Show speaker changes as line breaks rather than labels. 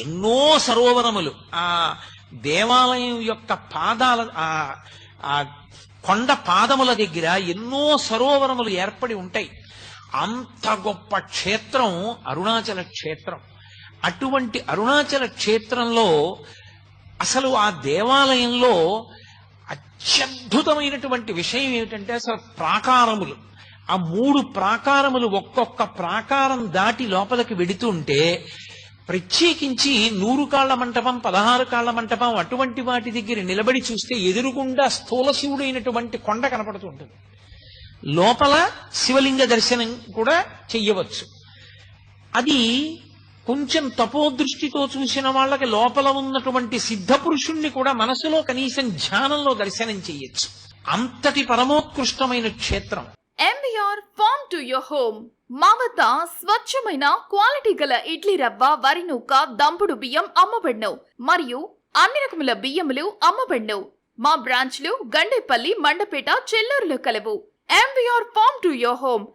ఎన్నో సరోవరములు ఆ దేవాలయం యొక్క పాదాల ఆ కొండ పాదముల దగ్గర ఎన్నో సరోవరములు ఏర్పడి ఉంటాయి. అంత గొప్ప క్షేత్రం అరుణాచల క్షేత్రం. అటువంటి అరుణాచల క్షేత్రంలో అసలు ఆ దేవాలయంలో అత్యద్భుతమైనటువంటి విషయం ఏమిటంటే అసలు ప్రాకారములు, ఆ 3 ప్రాకారములు ఒక్కొక్క ప్రాకారం దాటి లోపలికి వెడుతుంటే ప్రత్యేకించి 100 కాళ్ల మంటపం, 16 కాళ్ల మంటపం అటువంటి వాటి దగ్గర నిలబడి చూస్తే ఎదురుగుండా స్థూల శివుడైనటువంటి కొండ కనపడుతూ ఉంటుంది. లోపల శివలింగ దర్శనం కూడా చెయ్యవచ్చు. అది కొంచెం తపోదృష్టితో చూసిన వాళ్ళకి లోపల ఉన్నటువంటి సిద్ధ పురుషుణ్ణి కూడా మనసులో కనీసం ధ్యానంలో దర్శనం చెయ్యొచ్చు. అంతటి పరమోత్కృష్టమైన క్షేత్రం.
MBR farm to your home. మా వద్ద స్వచ్ఛమైన క్వాలిటీ గల ఇడ్లీ రవ్వ, వరి నూక, దంపుడు బియ్యం అమ్మబడును మరియు అన్ని రకముల బియ్యములు అమ్మబడును. మా బ్రాంచ్లు గండేపల్లి, మండపేట, చెల్లూరులో కలవు. MBR farm to your home.